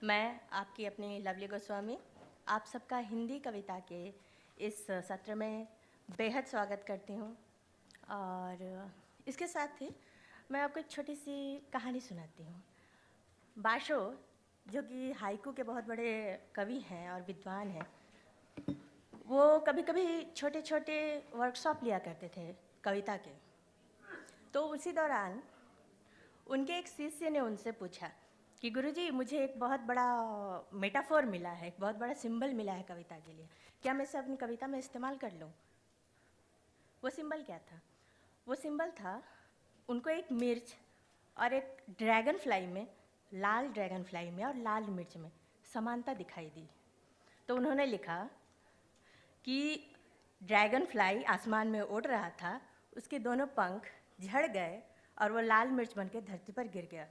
मैं आपकी अपनी लवली गोस्वामी आप सबका हिंदी कविता के इस सत्र में बेहद स्वागत करती हूँ। और इसके साथ ही मैं आपको एक छोटी सी कहानी सुनाती हूँ। बाशो, जो कि हाइकू के बहुत बड़े कवि हैं और विद्वान हैं, वो कभी कभी छोटे छोटे वर्कशॉप लिया करते थे कविता के। तो उसी दौरान उनके एक शिष्य ने उनसे पूछा कि गुरुजी, मुझे एक बहुत बड़ा मेटाफोर मिला है, एक बहुत बड़ा सिंबल मिला है कविता के लिए, क्या मैं इसे अपनी कविता में इस्तेमाल कर लूँ? वो सिंबल क्या था? वो सिंबल था, उनको एक मिर्च और एक ड्रैगन फ्लाई में, लाल ड्रैगन फ्लाई में और लाल मिर्च में समानता दिखाई दी। तो उन्होंने लिखा कि ड्रैगन फ्लाई आसमान में उड़ रहा था, उसके दोनों पंख झड़ गए और वो लाल मिर्च बनके धरती पर गिर गया।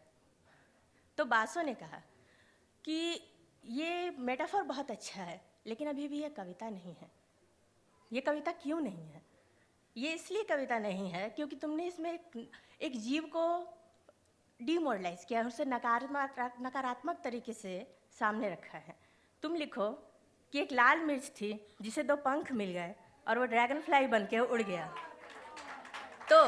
तो बासो ने कहा कि ये मेटाफोर बहुत अच्छा है, लेकिन अभी भी ये कविता नहीं है। ये कविता क्यों नहीं है? ये इसलिए कविता नहीं है क्योंकि तुमने इसमें एक जीव को डीमोरलाइज किया, उसे नकारात्मक तरीके से सामने रखा है। तुम लिखो कि एक लाल मिर्च थी जिसे 2 पंख मिल गए और वो ड्रैगन फ्लाई बन के उड़ गया। तो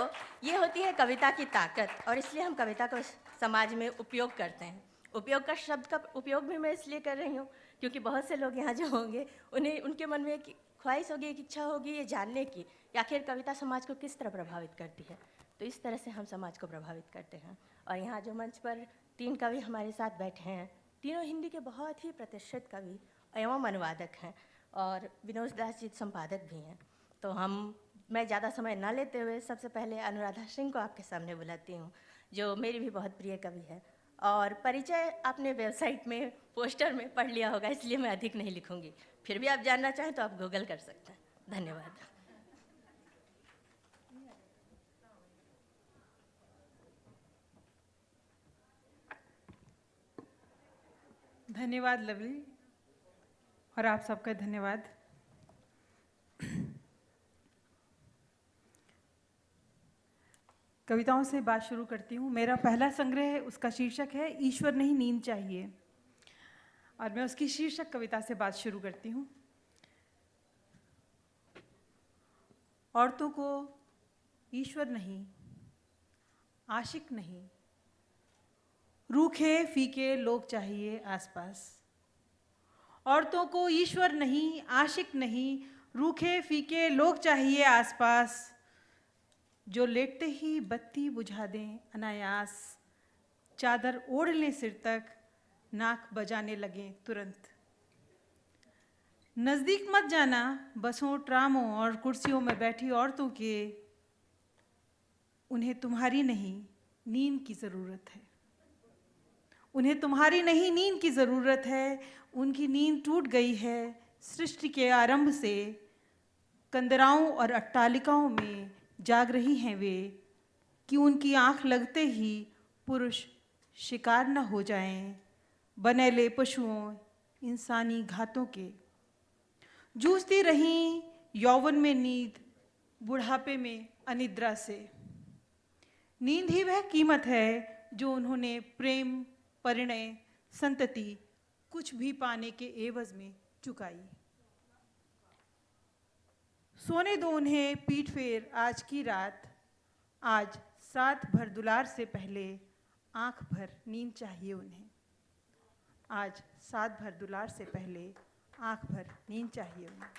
ये होती है कविता की ताकत, और इसलिए हम कविता को समाज में उपयोग करते हैं। उपयोग का शब्द का उपयोग भी मैं इसलिए कर रही हूँ क्योंकि बहुत से लोग यहाँ जो होंगे, उनके मन में एक ख्वाहिश होगी, एक इच्छा होगी ये जानने की कि आखिर कविता समाज को किस तरह प्रभावित करती है। तो इस तरह से हम समाज को प्रभावित करते हैं। और यहाँ जो मंच पर 3 कवि हमारे साथ बैठे हैं, तीनों हिंदी के बहुत ही प्रतिष्ठित कवि एवं अनुवादक हैं, और विनोद दास जी संपादक भी हैं। तो मैं ज़्यादा समय न लेते हुए सबसे पहले अनुराधा सिंह को आपके सामने बुलाती हूँ, जो मेरी भी बहुत प्रिय कवि है। और परिचय आपने वेबसाइट में, पोस्टर में पढ़ लिया होगा, इसलिए मैं अधिक नहीं लिखूंगी। फिर भी आप जानना चाहें तो आप गूगल कर सकते हैं। धन्यवाद। धन्यवाद लवली, और आप सबका धन्यवाद। कविताओं से बात शुरू करती हूँ। मेरा पहला संग्रह है, उसका शीर्षक है ईश्वर नहीं नींद चाहिए, और मैं उसकी शीर्षक कविता से बात शुरू करती हूँ। औरतों को ईश्वर नहीं, आशिक नहीं, रूखे फीके लोग चाहिए आसपास। औरतों को ईश्वर नहीं, आशिक नहीं, रूखे फीके लोग चाहिए आसपास, जो लेटते ही बत्ती बुझा दें अनायास, चादर ओढ़ लें सिर तक, नाक बजाने लगें तुरंत। नज़दीक मत जाना बसों, ट्रामों और कुर्सियों में बैठी औरतों के, उन्हें तुम्हारी नहीं नींद की ज़रूरत है। उन्हें तुम्हारी नहीं नींद की ज़रूरत है। उनकी नींद टूट गई है सृष्टि के आरंभ से। कंदराओं और अट्टालिकाओं में जाग रही हैं वे, कि उनकी आँख लगते ही पुरुष शिकार न हो जाएं, बनेले पशुओं इंसानी घातों के। जूझती रहीं यौवन में नींद, बुढ़ापे में अनिद्रा से। नींद ही वह कीमत है जो उन्होंने प्रेम, परिणय, संतति कुछ भी पाने के एवज में चुकाई। सोने दो उन्हें पीठ फेर आज की रात, आज साथ भर दुलार से पहले आंख भर नींद चाहिए उन्हें। आज साथ भर दुलार से पहले आंख भर नींद चाहिए उन्हें।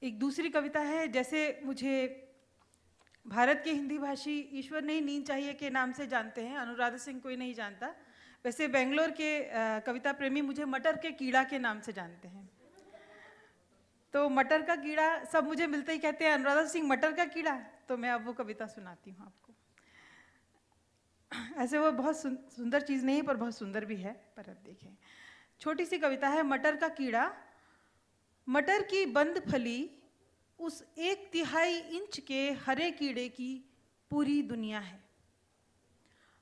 एक दूसरी कविता है, जैसे मुझे भारत के हिंदी भाषी ईश्वर नहीं नींद चाहिए के नाम से जानते हैं, अनुराधा सिंह कोई नहीं जानता। वैसे बेंगलोर के कविता प्रेमी मुझे मटर के कीड़ा के नाम से जानते हैं। तो मटर का कीड़ा सब मुझे मिलते ही कहते हैं अनुराधा सिंह मटर का कीड़ा। तो मैं अब वो कविता सुनाती हूँ आपको। ऐसे वो बहुत सुंदर चीज़ नहीं, पर बहुत सुंदर भी है। पर अब देखें, छोटी सी कविता है। मटर का कीड़ा। मटर की बंद फली उस 1/3 इंच के हरे कीड़े की पूरी दुनिया है।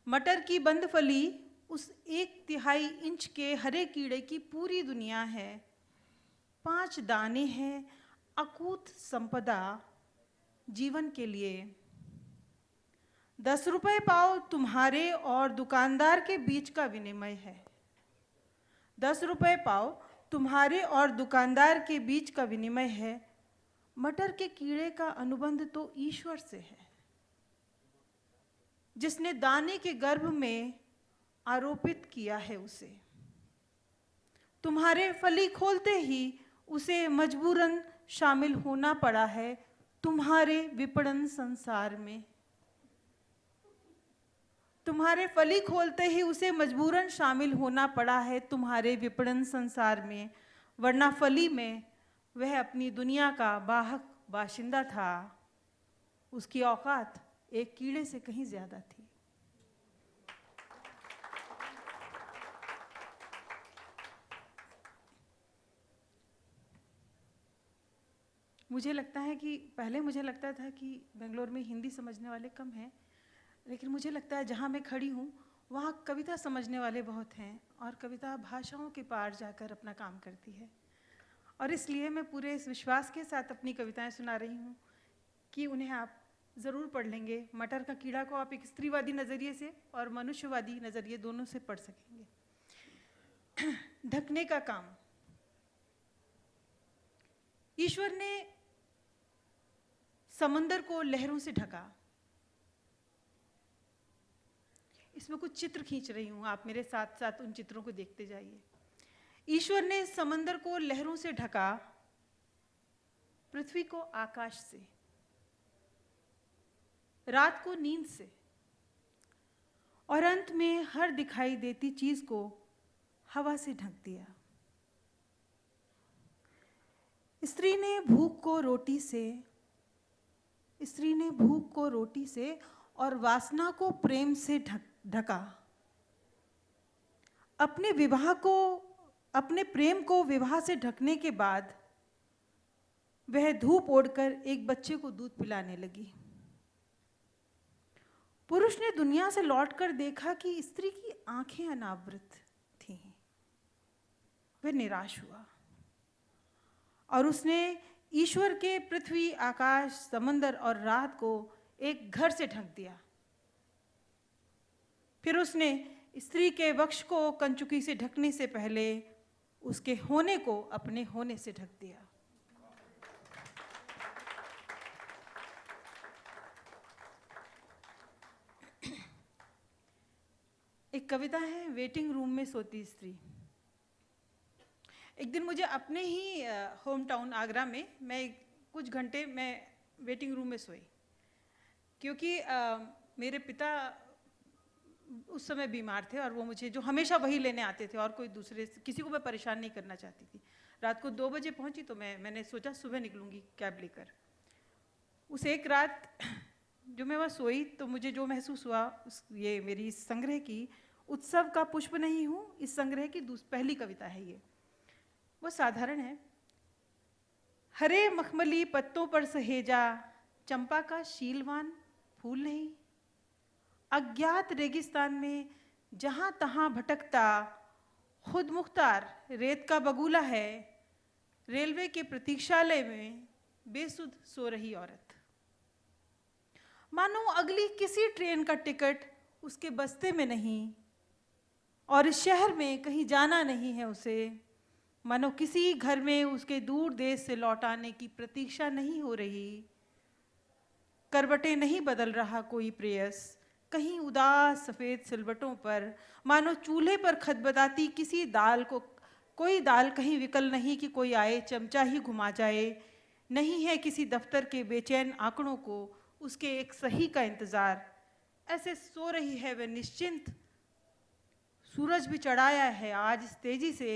मटर की बंद फली उस 1/3 इंच के हरे कीड़े की पूरी दुनिया है। 5 दाने हैं अकूत संपदा जीवन के लिए। 10 रुपए पाओ तुम्हारे और दुकानदार के बीच का विनिमय है। 10 रुपए पाओ तुम्हारे और दुकानदार के बीच का विनिमय है। मटर के कीड़े का अनुबंध तो ईश्वर से है, जिसने दाने के गर्भ में आरोपित किया है उसे। तुम्हारे फली खोलते ही उसे मजबूरन शामिल होना पड़ा है तुम्हारे विपणन संसार में। तुम्हारे फली खोलते ही उसे मजबूरन शामिल होना पड़ा है तुम्हारे विपणन संसार में, वरना फली में वह अपनी दुनिया का बाहक बाशिंदा था। उसकी औकात एक कीड़े से कहीं ज्यादा थी। मुझे लगता है कि पहले मुझे लगता था कि बेंगलोर में हिंदी समझने वाले कम हैं, लेकिन मुझे लगता है जहाँ मैं खड़ी हूँ वहाँ कविता समझने वाले बहुत हैं, और कविता भाषाओं के पार जाकर अपना काम करती है। और इसलिए मैं पूरे इस विश्वास के साथ अपनी कविताएं सुना रही हूँ कि उन्हें आप ज़रूर पढ़ लेंगे। मटर का कीड़ा को आप एक स्त्रीवादी नज़रिए से और मनुष्यवादी नज़रिए दोनों से पढ़ सकेंगे। ढकने का काम। ईश्वर ने समंदर को लहरों से ढका। इसमें कुछ चित्र खींच रही हूं, आप मेरे साथ साथ उन चित्रों को देखते जाइए। ईश्वर ने समंदर को लहरों से ढका, पृथ्वी को आकाश से, रात को नींद से, और अंत में हर दिखाई देती चीज को हवा से ढक दिया। स्त्री ने भूख को रोटी से, स्त्री ने भूख को रोटी से और वासना को प्रेम से ढका। अपने प्रेम को विवाह से ढकने के बाद वह धूप ओढ़कर एक बच्चे को दूध पिलाने लगी। पुरुष ने दुनिया से लौटकर देखा कि स्त्री की आंखें अनावृत थीं। वह निराश हुआ और उसने ईश्वर के पृथ्वी, आकाश, समंदर और रात को एक घर से ढक दिया। फिर उसने स्त्री के वक्ष को कंचुकी से ढकने से पहले उसके होने को अपने होने से ढक दिया। एक कविता है, वेटिंग रूम में सोती स्त्री। एक दिन मुझे अपने ही होम टाउन आगरा में मैं कुछ घंटे मैं वेटिंग रूम में सोई, क्योंकि मेरे पिता उस समय बीमार थे और वो मुझे जो हमेशा वही लेने आते थे और कोई दूसरे किसी को मैं परेशान नहीं करना चाहती थी। रात को 2 बजे पहुंची तो मैंने सोचा सुबह निकलूंगी कैब लेकर। उस एक रात जो मैं वहाँ सोई तो मुझे जो महसूस हुआ, ये मेरी इस संग्रह की उत्सव का पुष्प नहीं हूँ, इस संग्रह की पहली कविता है ये। वो साधारण है। हरे मखमली पत्तों पर सहेजा चंपा का शीलवान फूल नहीं, अज्ञात रेगिस्तान में जहां तहां भटकता खुद मुख्तार रेत का बगुला है, रेलवे के प्रतीक्षालय में बेसुध सो रही औरत। मानो अगली किसी ट्रेन का टिकट उसके बस्ते में नहीं और इस शहर में कहीं जाना नहीं है उसे। मानो किसी घर में उसके दूर देश से लौट आने की प्रतीक्षा नहीं हो रही। करवटें नहीं बदल रहा कोई प्रेयस, कहीं उदास सफेद सिलवटों पर मानो चूल्हे पर खदबदाती किसी दाल को कोई दाल कहीं विकल नहीं कि कोई आए चमचा ही घुमा जाए। नहीं है किसी दफ्तर के बेचैन आंकड़ों को उसके एक सही का इंतजार। ऐसे सो रही है वह निश्चिंत। सूरज भी चढ़ाया है आज इस तेजी से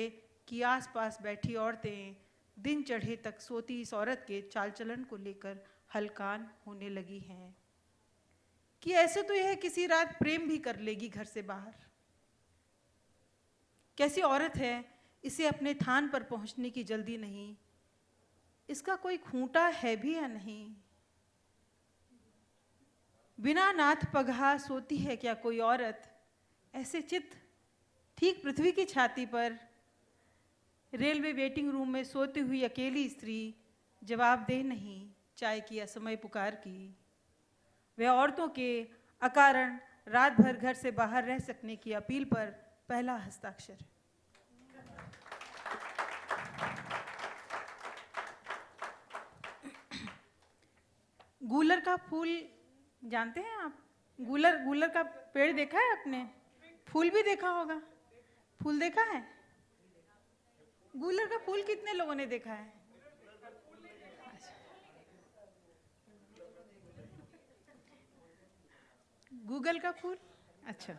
कि आसपास बैठी औरतें दिन चढ़े तक सोती इस औरत के चाल चलन को लेकर हलकान होने लगी हैं कि ऐसे तो यह किसी रात प्रेम भी कर लेगी घर से बाहर। कैसी औरत है, इसे अपने थान पर पहुंचने की जल्दी नहीं, इसका कोई खूंटा है भी या नहीं। बिना नाथ पगहा सोती है क्या कोई औरत, ऐसे चित ठीक पृथ्वी की छाती पर रेलवे वेटिंग रूम में सोती हुई अकेली स्त्री जवाबदेह नहीं चाय की असमय पुकार की। वह औरतों के अकारण रात भर घर से बाहर रह सकने की अपील पर पहला हस्ताक्षर। गूलर का फूल जानते हैं आप? गूलर का पेड़ देखा है आपने? फूल भी देखा होगा। फूल देखा है? गूलर का फूल कितने लोगों ने देखा है? गूगल का फूल? अच्छा।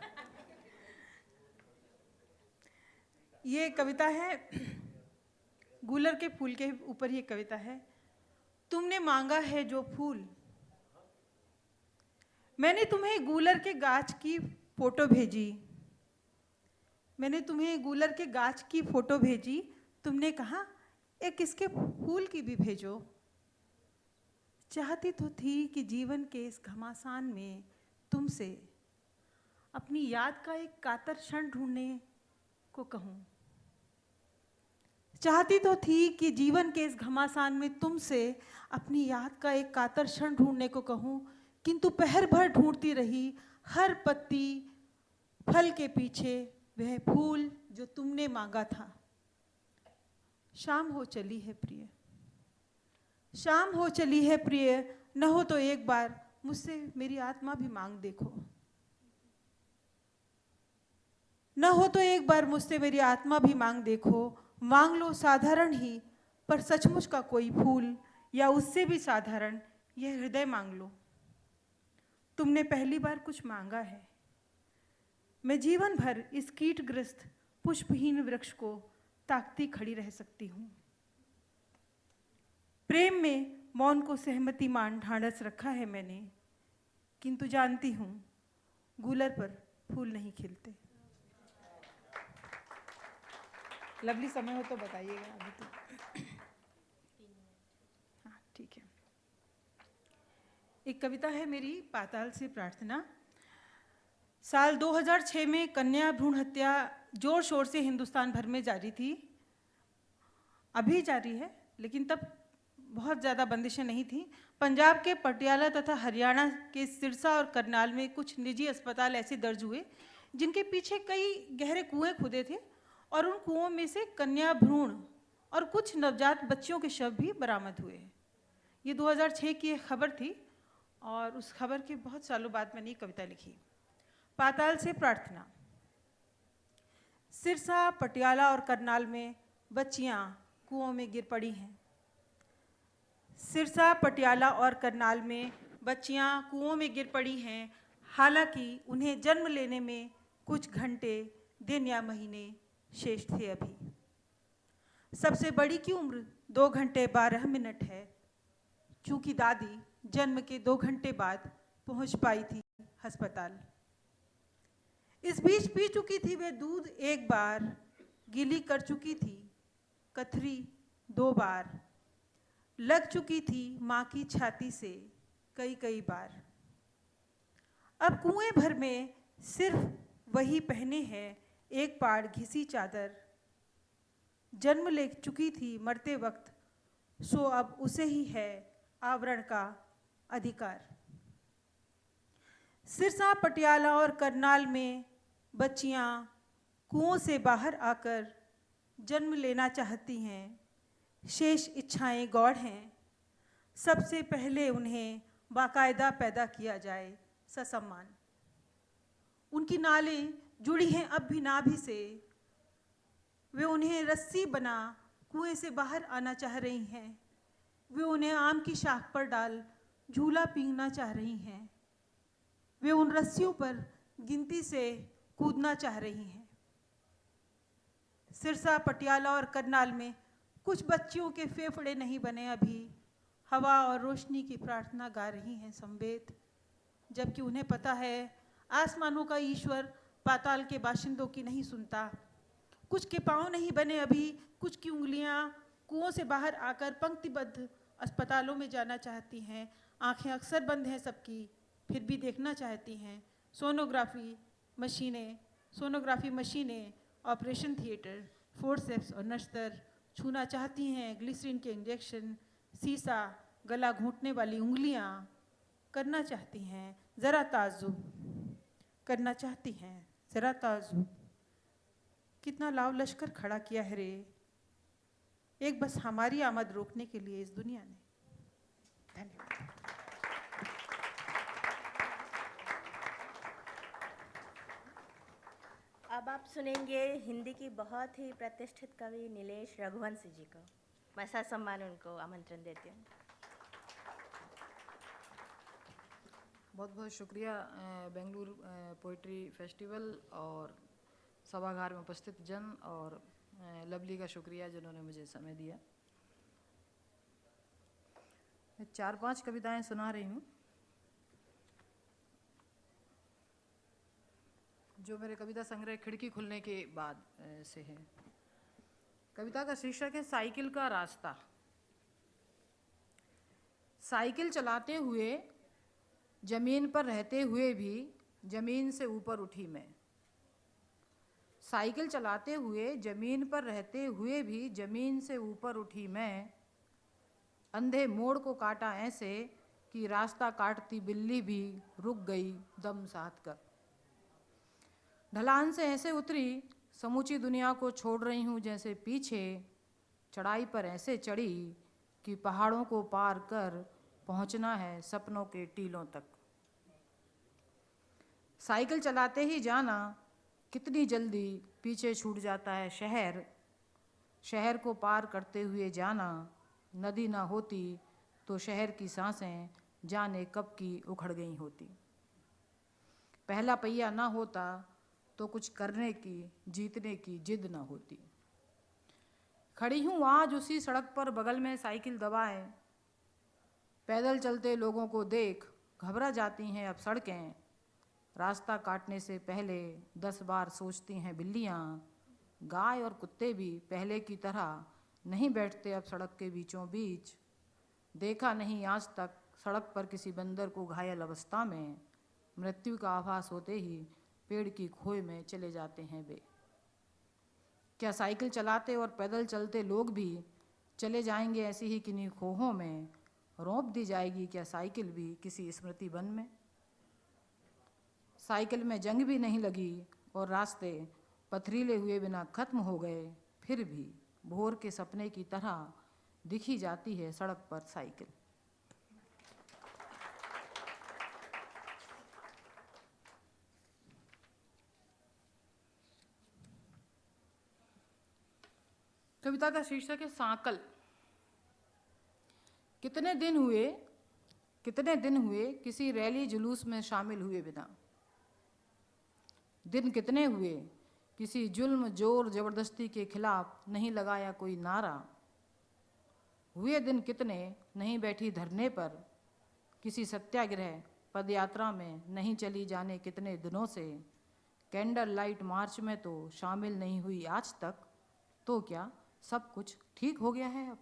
ये कविता है, गूलर के फूल के ऊपर ये कविता है। तुमने मांगा है जो फूल, मैंने तुम्हें गूलर के गाछ की फोटो भेजी। मैंने तुम्हें गूलर के गाछ की फोटो भेजी। तुमने कहा एक इसके फूल की भी भेजो। चाहती तो थी कि जीवन के इस घमासान में तुमसे अपनी याद का एक कातर क्षण ढूंढने को कहूं। चाहती तो थी कि जीवन के इस घमासान में तुमसे अपनी याद का एक कातर क्षण ढूंढने को कहूं, किंतु पहर भर ढूंढती रही हर पत्ती फल के पीछे वह फूल जो तुमने मांगा था। शाम हो चली है प्रिय, शाम हो चली है प्रिय, न हो तो एक बार मुझसे मेरी आत्मा भी मांग देखो। न हो तो एक बार मुझसे मेरी आत्मा भी मांग देखो। मांग लो साधारण ही पर सचमुच का कोई फूल, या उससे भी साधारण यह हृदय मांग लो। तुमने पहली बार कुछ मांगा है। मैं जीवन भर इस कीटग्रस्त पुष्पहीन वृक्ष को ताकती खड़ी रह सकती हूँ। प्रेम में मौन को सहमति मान ढांढस रखा है मैंने, किंतु जानती हूँ गूलर पर फूल नहीं खिलते। लवली समय हो तो बताइएगा अभी तो। हाँ ठीक है। एक कविता है मेरी, पाताल से प्रार्थना। साल 2006 में कन्या भ्रूण हत्या जोर शोर से हिंदुस्तान भर में जारी थी। अभी जारी है, लेकिन तब बहुत ज़्यादा बंदिशें नहीं थीं। पंजाब के पटियाला तथा हरियाणा के सिरसा और करनाल में कुछ निजी अस्पताल ऐसे दर्ज हुए जिनके पीछे कई गहरे कुएं खुदे थे, और उन कुओं में से कन्या भ्रूण और कुछ नवजात बच्चियों के शव भी बरामद हुए। ये 2006 की एक खबर थी, और उस खबर के बहुत सालों बाद मैंने ये कविता लिखी। पाताल से प्रार्थना। सिरसा, पटियाला और करनाल में बच्चियां कुओं में गिर पड़ी हैं। सिरसा, पटियाला और करनाल में बच्चियां कुओं में गिर पड़ी हैं। हालांकि उन्हें जन्म लेने में कुछ घंटे, दिन या महीने शेष थे अभी। सबसे बड़ी की उम्र 2 घंटे 12 मिनट है, चूंकि दादी जन्म के 2 घंटे बाद पहुंच पाई थी अस्पताल। इस बीच पी चुकी थी वे दूध 1 बार, गीली कर चुकी थी कथरी 2 बार, लग चुकी थी माँ की छाती से कई कई बार। अब कुएं भर में सिर्फ वही पहने है एक पाड़ घिसी चादर। जन्म ले चुकी थी मरते वक्त, सो अब उसे ही है आवरण का अधिकार। सिरसा, पटियाला और करनाल में बच्चियां कुओं से बाहर आकर जन्म लेना चाहती हैं। शेष इच्छाएं गौड़ हैं। सबसे पहले उन्हें बाकायदा पैदा किया जाए ससम्मान। उनकी नालें जुड़ी हैं अब भी नाभि से। वे उन्हें रस्सी बना कुएं से बाहर आना चाह रही हैं। वे उन्हें आम की शाख पर डाल झूला पींगना चाह रही हैं। वे उन रस्सियों पर गिनती से कूदना चाह रही हैं। सिरसा, पटियाला और करनाल में कुछ बच्चियों के फेफड़े नहीं बने अभी। हवा और रोशनी की प्रार्थना गा रही हैं संवेद, जबकि उन्हें पता है आसमानों का ईश्वर पाताल के बाशिंदों की नहीं सुनता। कुछ के पाँव नहीं बने अभी, कुछ की उंगलियां कुओं से बाहर आकर पंक्तिबद्ध अस्पतालों में जाना चाहती हैं। आंखें अक्सर बंद हैं सबकी, फिर भी देखना चाहती हैं। सोनोग्राफी मशीनें ऑपरेशन थिएटर, फोर्सेप्स और नश्तर, छूना चाहती हैं ग्लिसरीन के इंजेक्शन, सीसा, गला घोंटने वाली उंगलियां, करना चाहती हैं ज़रा ताजुब, करना चाहती हैं ज़रा ताजुब। कितना लाव लश्कर खड़ा किया है रे, एक बस हमारी आमद रोकने के लिए इस दुनिया ने। धन्यवाद। अब आप सुनेंगे हिंदी की बहुत ही प्रतिष्ठित कवि नीलेश रघुवंशी जी को। मैं ससम्मान उनको आमंत्रण देती हूँ। बहुत बहुत शुक्रिया बेंगलुरु पोइट्री फेस्टिवल और सभागार में उपस्थित जन और लवली का शुक्रिया जिन्होंने मुझे समय दिया। मैं 4-5 कविताएं सुना रही हूँ जो मेरे कविता संग्रह खिड़की खुलने के बाद से है। कविता का शीर्षक है साइकिल का रास्ता। साइकिल चलाते हुए जमीन पर रहते हुए भी जमीन से ऊपर उठी मैं। साइकिल चलाते हुए जमीन पर रहते हुए भी जमीन से ऊपर उठी मैं। अंधे मोड़ को काटा ऐसे कि रास्ता काटती बिल्ली भी रुक गई दम साध कर। ढलान से ऐसे उतरी समूची दुनिया को छोड़ रही हूँ जैसे पीछे। चढ़ाई पर ऐसे चढ़ी कि पहाड़ों को पार कर पहुँचना है सपनों के टीलों तक। साइकिल चलाते ही जाना कितनी जल्दी पीछे छूट जाता है शहर। शहर को पार करते हुए जाना, नदी ना होती तो शहर की सांसें जाने कब की उखड़ गई होती। पहला पहिया ना होता तो कुछ करने की जीतने की जिद ना होती। खड़ी हूँ आज उसी सड़क पर बगल में साइकिल दबाए। पैदल चलते लोगों को देख घबरा जाती हैं अब सड़कें। रास्ता काटने से पहले 10 बार सोचती हैं बिल्लियाँ। गाय और कुत्ते भी पहले की तरह नहीं बैठते अब सड़क के बीचों बीच। देखा नहीं आज तक सड़क पर किसी बंदर को घायल अवस्था में। मृत्यु का आभास होते ही पेड़ की खोए में चले जाते हैं वे। क्या साइकिल चलाते और पैदल चलते लोग भी चले जाएंगे ऐसी ही किन्हीं खोहों में। रौंप दी जाएगी क्या साइकिल भी किसी स्मृति वन में। साइकिल में जंग भी नहीं लगी और रास्ते पथरीले हुए बिना खत्म हो गए। फिर भी भोर के सपने की तरह दिखी जाती है सड़क पर साइकिल। कविता का शीर्षक है सांकल। कितने दिन हुए किसी रैली जुलूस में शामिल हुए बिना। दिन कितने हुए किसी जुल्म जोर जबरदस्ती के खिलाफ नहीं लगाया कोई नारा। हुए दिन कितने नहीं बैठी धरने पर किसी सत्याग्रह पदयात्रा में नहीं चली जाने कितने दिनों से। कैंडल लाइट मार्च में तो शामिल नहीं हुई आज तक। तो क्या सब कुछ ठीक हो गया है अब।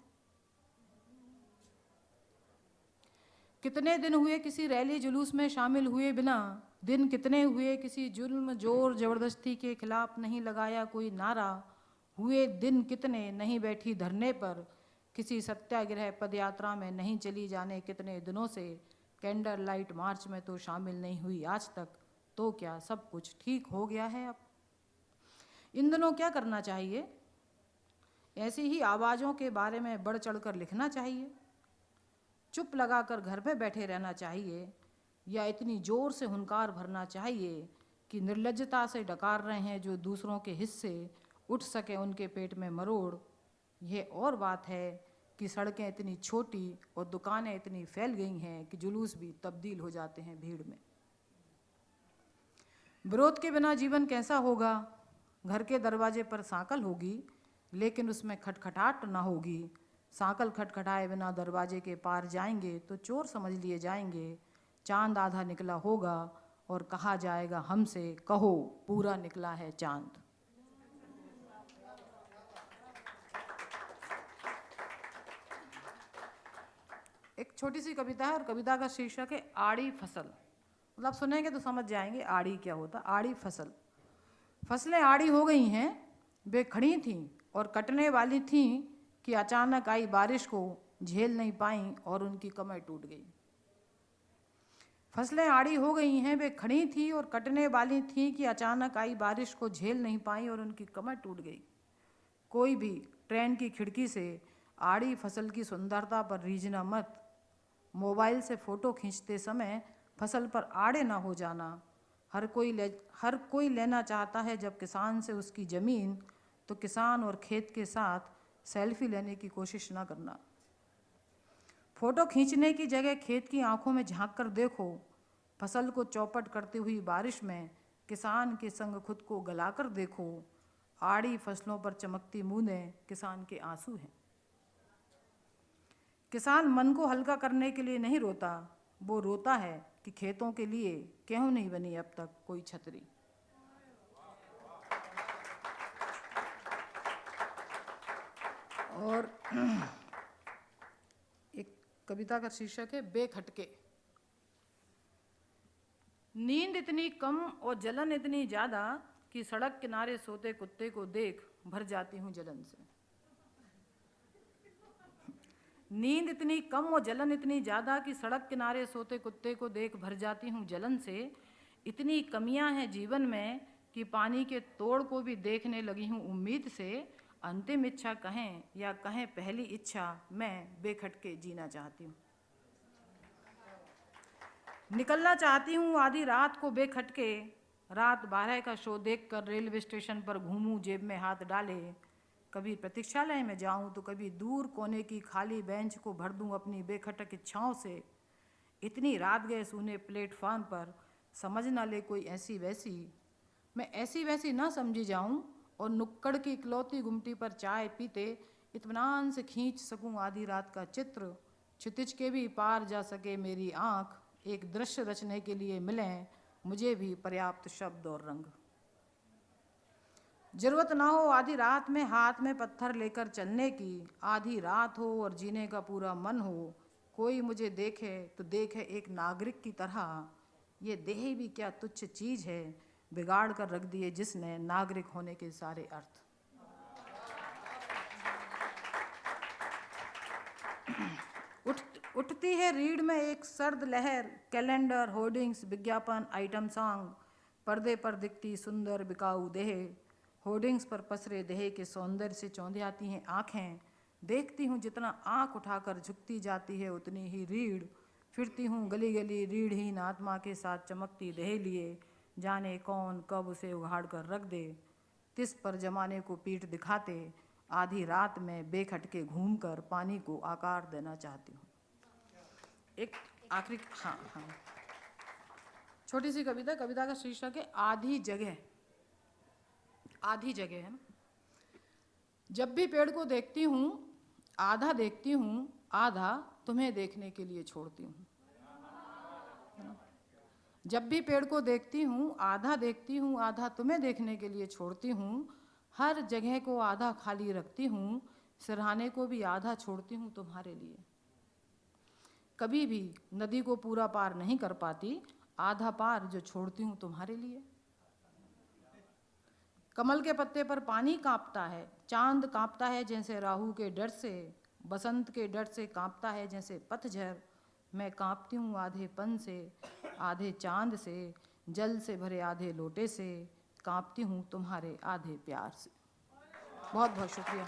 कितने दिन हुए किसी रैली जुलूस में शामिल हुए बिना। दिन कितने हुए किसी जुल्म जोर जबरदस्ती के खिलाफ नहीं लगाया कोई नारा। हुए दिन कितने नहीं बैठी धरने पर किसी सत्याग्रह पदयात्रा में नहीं चली जाने कितने दिनों से। कैंडल लाइट मार्च में तो शामिल नहीं हुई आज तक। तो क्या सब कुछ ठीक हो गया है अब। इन दिनों क्या करना चाहिए। ऐसी ही आवाज़ों के बारे में बढ़ चढ़कर लिखना चाहिए। चुप लगाकर घर में बैठे रहना चाहिए या इतनी ज़ोर से हुंकार भरना चाहिए कि निर्लज्जता से डकार रहे हैं जो दूसरों के हिस्से उठ सके उनके पेट में मरोड़। यह और बात है कि सड़कें इतनी छोटी और दुकानें इतनी फैल गई हैं कि जुलूस भी तब्दील हो जाते हैं भीड़ में। विरोध के बिना जीवन कैसा होगा। घर के दरवाजे पर सांकल होगी लेकिन उसमें खटखटाहट ना होगी। सांकल खटखटाए बिना दरवाजे के पार जाएंगे तो चोर समझ लिए जाएंगे। चांद आधा निकला होगा और कहा जाएगा हमसे कहो पूरा निकला है चांद। एक छोटी सी कविता है और कविता का शीर्षक है आड़ी फसल। मतलब सुनेंगे तो समझ जाएंगे आड़ी क्या होता। आड़ी फसल। फसलें आड़ी हो गई हैं वे खड़ी थीं और कटने वाली थीं कि अचानक आई बारिश को झेल नहीं पाईं और उनकी कमर टूट गई। फसलें आड़ी हो गई हैं, वे खड़ी थीं और कटने वाली थीं कि अचानक आई बारिश को झेल नहीं पाईं और उनकी कमर टूट गई। कोई भी ट्रेन की खिड़की से आड़ी फसल की सुंदरता पर रीझना मत। मोबाइल से फ़ोटो खींचते समय फसल पर आड़े ना हो जाना। हर कोई लेना चाहता है जब किसान से उसकी ज़मीन, तो किसान और खेत के साथ सेल्फी लेने की कोशिश ना करना। फ़ोटो खींचने की जगह खेत की आंखों में झांक कर देखो। फसल को चौपट करती हुई बारिश में किसान के संग खुद को गलाकर देखो। आड़ी फसलों पर चमकती बूंदें किसान के आंसू हैं। किसान मन को हल्का करने के लिए नहीं रोता, वो रोता है कि खेतों के लिए क्यों नहीं बनी अब तक कोई छतरी। और एक कविता का शीर्षक है बेखटके। नींद इतनी कम और जलन इतनी ज्यादा कि सड़क किनारे सोते कुत्ते को देख भर जाती हूँ जलन से। नींद इतनी कम और जलन इतनी ज्यादा कि सड़क किनारे सोते कुत्ते को देख भर जाती हूँ जलन से। इतनी कमियां हैं जीवन में कि पानी के तोड़ को भी देखने लगी हूँ उम्मीद से। अंतिम इच्छा कहें या कहें पहली इच्छा, मैं बेखटके जीना चाहती हूँ। निकलना चाहती हूँ आधी रात को बेखटके। रात 12 का शो देखकर रेलवे स्टेशन पर घूमूं जेब में हाथ डाले। कभी प्रतीक्षालय में जाऊं तो कभी दूर कोने की खाली बेंच को भर दूं अपनी बेखटक इच्छाओं से। इतनी रात गए सूने प्लेटफार्म पर, समझ ना ले कोई ऐसी वैसी। मैं ऐसी वैसी ना समझी जाऊं और नुक्कड़ की इकलौती गुमटी पर चाय पीते इत्मीनान से खींच सकूं आधी रात का चित्र। क्षितिज के भी पार जा सके मेरी आँख। एक दृश्य रचने के लिए मिलें मुझे भी पर्याप्त शब्द और रंग। जरूरत ना हो आधी रात में हाथ में पत्थर लेकर चलने की। आधी रात हो और जीने का पूरा मन हो। कोई मुझे देखे तो देखे एक नागरिक की तरह। ये देह भी क्या तुच्छ चीज है, बिगाड़ कर रख दिए जिसने नागरिक होने के सारे अर्थ। उठती है रीढ़ में एक सर्द लहर। कैलेंडर, होर्डिंग्स, विज्ञापन, आइटम सॉन्ग। पर्दे पर दिखती सुंदर बिकाऊ देह। होर्डिंग्स पर पसरे देह के सौंदर्य से चौंधी आती हैं आँखें। देखती हूँ जितना आँख उठाकर झुकती जाती है उतनी ही रीढ़। फिरती हूँ गली गली रीढ़हीन आत्मा के साथ चमकती देह लिए। जाने कौन कब उसे उघाड़ कर रख दे। तिस पर जमाने को पीठ दिखाते आधी रात में बेखटके घूमकर पानी को आकार देना चाहती हूँ। एक आखिरी हाँ छोटी सी कविता का शीर्षक है आधी जगह। आधी जगह है ना। जब भी पेड़ को देखती हूँ आधा देखती हूँ, आधा तुम्हें देखने के लिए छोड़ती हूँ। जब भी पेड़ को देखती हूँ आधा देखती हूँ, आधा तुम्हें देखने के लिए छोड़ती हूँ। हर जगह को आधा खाली रखती हूँ, सिरहाने को भी आधा छोड़ती हूँ तुम्हारे लिए। कभी भी नदी को पूरा पार नहीं कर पाती, आधा पार जो छोड़ती हूँ तुम्हारे लिए। कमल के पत्ते पर पानी कांपता है, चांद कांपता है जैसे राहु के डर से। बसंत के डर से कांपता है जैसे पतझड़। मैं कांपती हूँ आधेपन से, आधे चांद से, जल से भरे आधे लोटे से। कांपती हूँ तुम्हारे आधे प्यार से। बहुत बहुत शुक्रिया।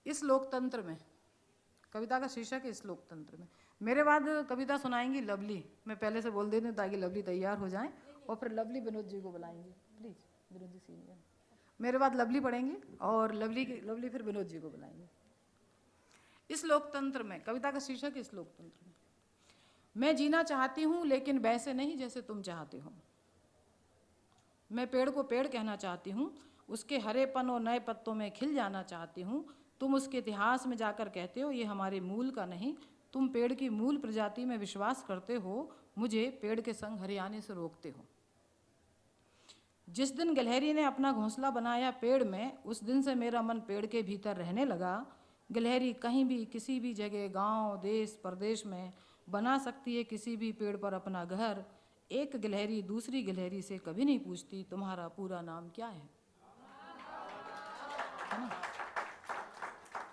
इस लोकतंत्र में, कविता का शीर्षक है इस लोकतंत्र में। मेरे बाद कविता सुनाएंगी लवली। मैं पहले से बोल देती हूँ ताकि लवली तैयार हो जाएं और फिर लवली विनोद जी को बुलाएंगे। Please Vinod ji senior. मेरे बाद लवली पढ़ेंगे और लवली फिर विनोद जी को बुलाएंगे। इस लोकतंत्र में, कविता का शीर्षक है इस लोकतंत्र में। मैं जीना चाहती हूँ लेकिन वैसे नहीं जैसे तुम चाहते हो। मैं पेड़ को पेड़ कहना चाहती हूँ, उसके हरेपन और नए पत्तों में खिल जाना चाहती हूँ। तुम उसके इतिहास में जाकर कहते हो ये हमारे मूल का नहीं। तुम पेड़ की मूल प्रजाति में विश्वास करते हो, मुझे पेड़ के संग हरियाने से रोकते हो। जिस दिन गिलहरी ने अपना घोंसला बनाया पेड़ में, उस दिन से मेरा मन पेड़ के भीतर रहने लगा। गिलहरी कहीं भी किसी भी जगह, गांव, देश, प्रदेश में बना सकती है किसी भी पेड़ पर अपना घर। एक गिलहरी दूसरी गिलहरी से कभी नहीं पूछती तुम्हारा पूरा नाम क्या है ना?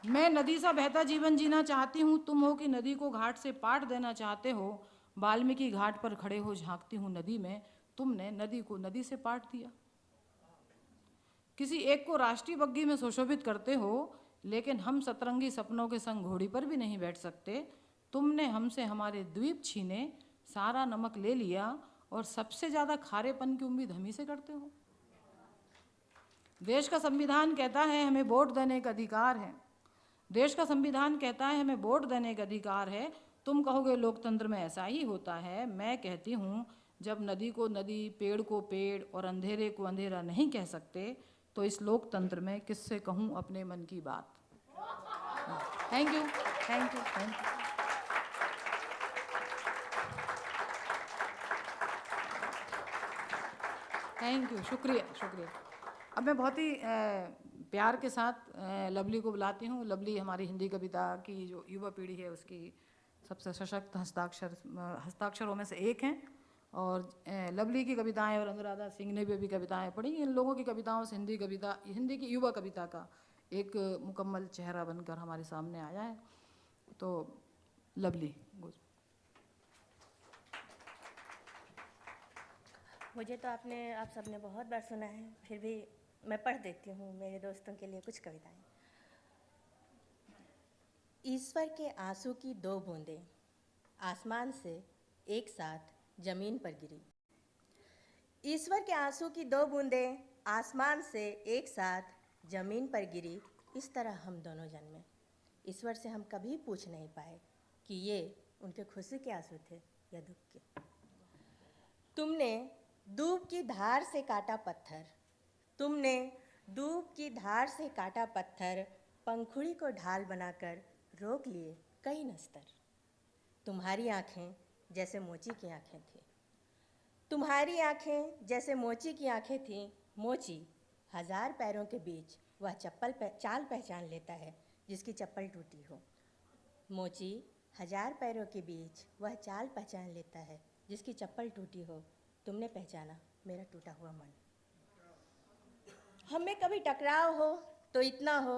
मैं नदी सा बहता जीवन जीना चाहती हूँ, तुम हो कि नदी को घाट से पाट देना चाहते हो। वाल्मीकि घाट पर खड़े हो झांकती हूँ नदी में, तुमने नदी को नदी से पाट दिया। किसी एक को राष्ट्रीय बग्घी में सुशोभित करते हो, लेकिन हम सतरंगी सपनों के संग घोड़ी पर भी नहीं बैठ सकते। तुमने हमसे हमारे द्वीप छीने, सारा नमक ले लिया और सबसे ज़्यादा खारेपन की उम्मीद हम ही से करते हो। देश का संविधान कहता है हमें वोट देने का अधिकार है। देश का संविधान कहता है हमें वोट देने का अधिकार है। तुम कहोगे लोकतंत्र में ऐसा ही होता है। मैं कहती हूँ जब नदी को नदी, पेड़ को पेड़ और अंधेरे को अंधेरा नहीं कह सकते, तो इस लोकतंत्र में किससे कहूँ अपने मन की बात। Thank you, thank you, thank you. Thank you, शुक्रिया, शुक्रिया। अब मैं बहुत ही प्यार के साथ लवली को बुलाती हूँ। लवली हमारी हिंदी कविता की जो युवा पीढ़ी है उसकी सबसे सशक्त हस्ताक्षरों में से एक हैं। और लवली की कविताएं और अनुराधा सिंह ने भी अभी कविताएं पढ़ी। इन लोगों की कविताओं से हिंदी की युवा कविता का एक मुकम्मल चेहरा बनकर हमारे सामने आया है। तो लवली, मुझे तो आप सबने बहुत बार सुना है, फिर भी मैं पढ़ देती हूँ मेरे दोस्तों के लिए कुछ कविताएं। ईश्वर के आंसू की दो बूंदें आसमान से एक साथ जमीन पर गिरी। ईश्वर के आंसू की दो बूंदें आसमान से एक साथ जमीन पर गिरी। इस तरह हम दोनों जन्मे। ईश्वर से हम कभी पूछ नहीं पाए कि ये उनके खुशी के आंसू थे या दुख के। तुमने दूब की धार से काटा पत्थर, तुमने दूब की धार से काटा पत्थर, पंखुड़ी को ढाल बनाकर रोक लिए कई नस्तर। तुम्हारी आँखें जैसे मोची की आँखें थी, तुम्हारी आँखें जैसे मोची की आँखें थीं। मोची हजार पैरों के बीच वह चाल पहचान लेता है जिसकी चप्पल टूटी हो। मोची हजार पैरों के बीच वह चाल पहचान लेता है जिसकी चप्पल टूटी हो। तुमने पहचाना मेरा टूटा हुआ मन। हम में कभी टकराव हो तो इतना हो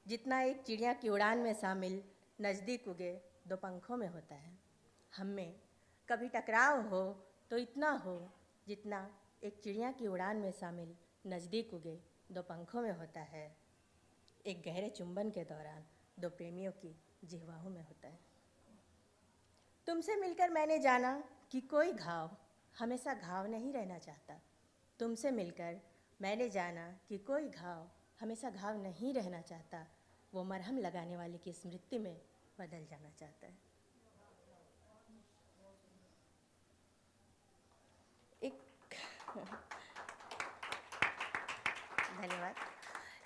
जितना एक चिड़िया की उड़ान में शामिल नज़दीक उगे दो पंखों में होता है। हम में कभी टकराव हो तो इतना हो जितना एक चिड़िया की उड़ान में शामिल नज़दीक उगे दो पंखों में होता है। एक गहरे चुंबन के दौरान दो प्रेमियों की जिह्वाओं में होता है। तुमसे मिलकर मैंने जाना कि कोई घाव हमेशा घाव नहीं रहना चाहता। तुमसे मिलकर मैंने जाना कि कोई घाव हमेशा घाव नहीं रहना चाहता। वो मरहम लगाने वाले की स्मृति में बदल जाना चाहता है। धन्यवाद।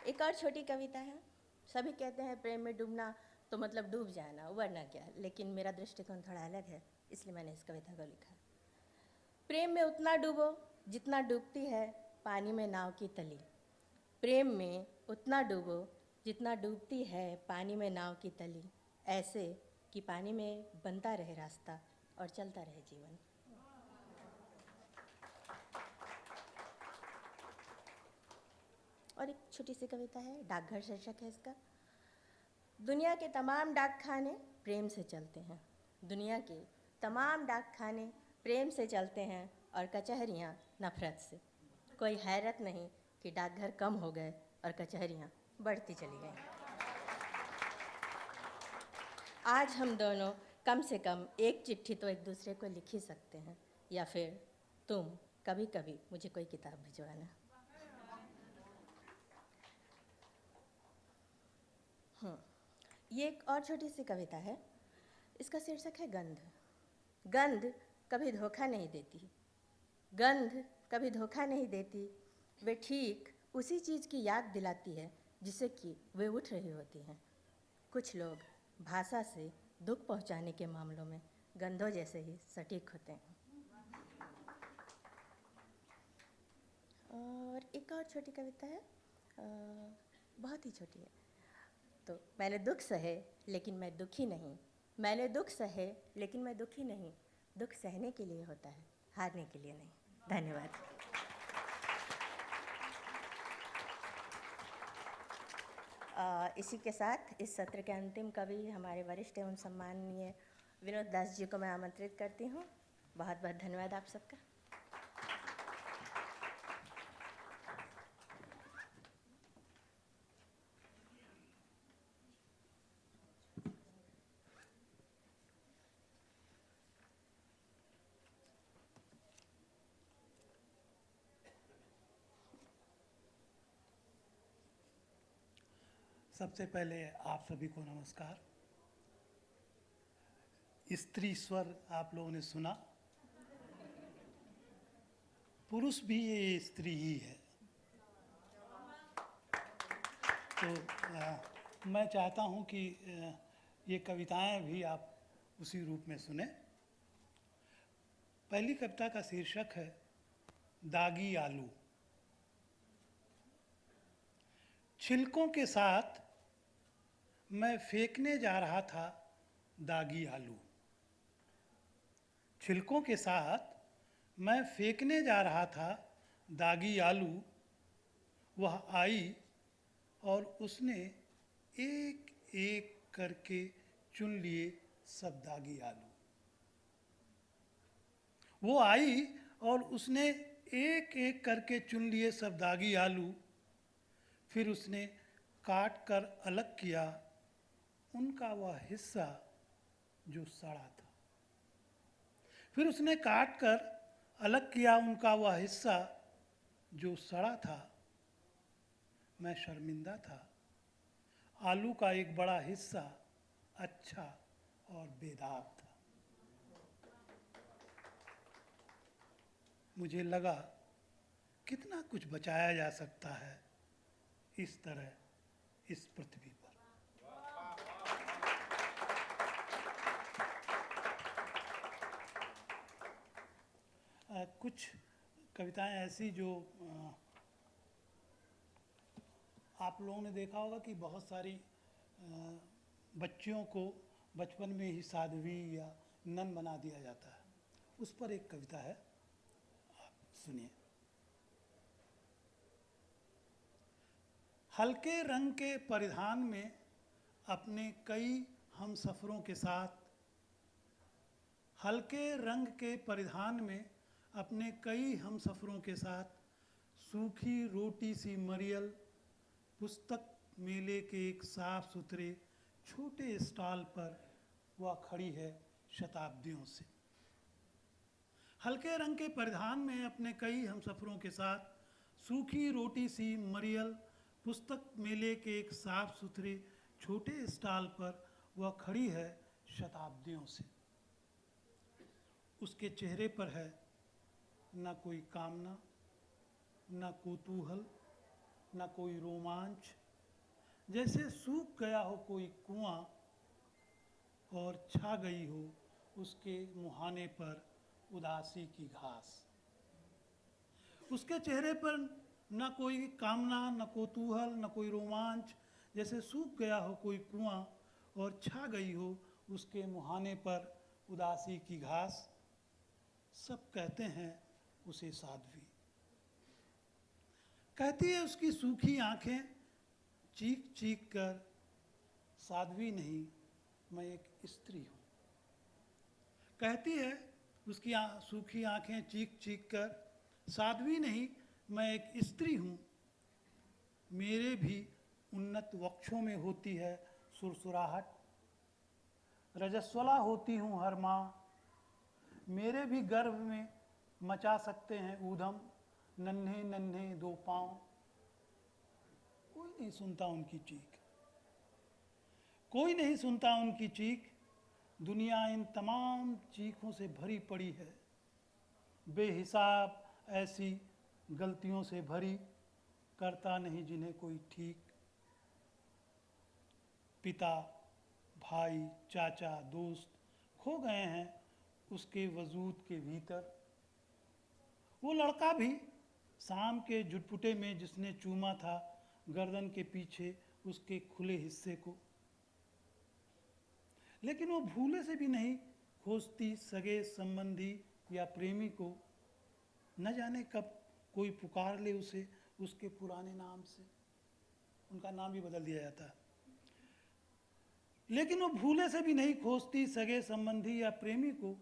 एक और छोटी कविता है। सभी कहते हैं प्रेम में डूबना तो मतलब डूब जाना, वरना क्या, लेकिन मेरा दृष्टिकोण थोड़ा अलग है, इसलिए मैंने इस कविता को लिखा। प्रेम में उतना डूबो जितना डूबती है पानी में नाव की तली। प्रेम में उतना डूबो जितना डूबती है पानी में नाव की तली, ऐसे कि पानी में बनता रहे रास्ता और चलता रहे जीवन। और एक छोटी सी कविता है, डाकघर शीर्षक है इसका। दुनिया के तमाम डाकखाने प्रेम से चलते हैं, दुनिया के तमाम डाकखाने प्रेम से चलते हैं और कचहरियाँ नफरत से। कोई हैरत नहीं कि डाकघर कम हो गए और कचहरियाँ बढ़ती चली गईं। आज हम दोनों कम से कम एक चिट्ठी तो एक दूसरे को लिख ही सकते हैं, या फिर तुम कभी कभी मुझे कोई किताब भिजवाना। ये एक और छोटी सी कविता है। इसका शीर्षक है गंध। गंध कभी धोखा नहीं देती, गंध कभी धोखा नहीं देती। वे ठीक उसी चीज़ की याद दिलाती है जिसे कि वे उठ रही होती हैं। कुछ लोग भाषा से दुख पहुंचाने के मामलों में गंधों जैसे ही सटीक होते हैं। और एक और छोटी कविता है, बहुत ही छोटी है। तो मैंने दुख सहे लेकिन मैं दुखी नहीं, मैंने दुख सहे लेकिन मैं दुखी नहीं। दुख सहने के लिए होता है, हारने के लिए नहीं। धन्यवाद। इसी के साथ इस सत्र के अंतिम कवि हमारे वरिष्ठ एवं सम्माननीय विनोद दास जी को मैं आमंत्रित करती हूँ। बहुत बहुत धन्यवाद आप सबका। सबसे पहले आप सभी को नमस्कार। स्त्री स्वर आप लोगों ने सुना, पुरुष भी ये स्त्री ही है। तो मैं चाहता हूँ कि ये कविताएं भी आप उसी रूप में सुने। पहली कविता का शीर्षक है दागी आलू। छिलकों के साथ मैं फेंकने जा रहा था दागी आलू। छिलकों के साथ मैं फेंकने जा रहा था दागी आलू। वह आई और उसने एक एक करके चुन लिए सब दागी आलू। वो आई और उसने एक एक करके चुन लिए सब दागी आलू। फिर उसने काट कर अलग किया उनका वह हिस्सा जो सड़ा था। फिर उसने काट कर अलग किया उनका वह हिस्सा जो सड़ा था। मैं शर्मिंदा था। आलू का एक बड़ा हिस्सा अच्छा और बेदाग था। मुझे लगा कितना कुछ बचाया जा सकता है इस तरह इस पृथ्वी पर। कुछ कविताएं ऐसी जो आप लोगों ने देखा होगा कि बहुत सारी बच्चियों को बचपन में ही साध्वी या नन बना दिया जाता है। उस पर एक कविता है, आप सुनिए। हल्के रंग के परिधान में अपने कई हमसफरों के साथ, हल्के रंग के परिधान में अपने कई हमसफरों के साथ सूखी रोटी सी मरियल पुस्तक मेले के एक साफ सुथरे छोटे स्टॉल पर वह खड़ी है शताब्दियों से। हल्के रंग के परिधान में अपने कई हमसफरों के साथ सूखी रोटी सी मरियल पुस्तक मेले के एक साफ सुथरे छोटे स्टॉल पर वह खड़ी है शताब्दियों से। उसके चेहरे पर है न कोई कामना, न कौतूहल, न कोई रोमांच, जैसे सूख गया हो कोई कुआं और छा गई हो उसके मुहाने पर उदासी की घास। उसके चेहरे पर न कोई कामना, न कौतूहल, न कोई रोमांच, जैसे सूख गया हो कोई कुआं और छा गई हो उसके मुहाने पर उदासी की घास। सब कहते हैं उसे साध्वी। कहती है उसकी सूखी आंखें चीख चीख कर, साध्वी नहीं मैं एक स्त्री हूँ। कहती है उसकी सूखी आंखें चीख चीख कर, साध्वी नहीं मैं एक स्त्री हूँ। मेरे भी उन्नत वक्षों में होती है सुरसुराहट, रजस्वला होती हूँ हर माँ। मेरे भी गर्भ में मचा सकते हैं ऊधम नन्हे नन्हे दो पाँव। कोई नहीं सुनता उनकी चीख, कोई नहीं सुनता उनकी चीख। दुनिया इन तमाम चीखों से भरी पड़ी है, बेहिसाब ऐसी गलतियों से भरी, करता नहीं जिन्हें कोई ठीक। पिता, भाई, चाचा, दोस्त खो गए हैं उसके वजूद के भीतर। वो लड़का भी शाम के जुटपुटे में जिसने चूमा था गर्दन के पीछे उसके खुले हिस्से को। लेकिन वो भूले से भी नहीं खोजती सगे संबंधी या प्रेमी को, न जाने कब कोई पुकार ले उसे उसके पुराने नाम से। उनका नाम भी बदल दिया जाता है। लेकिन वो भूले से भी नहीं खोजती सगे संबंधी या प्रेमी को,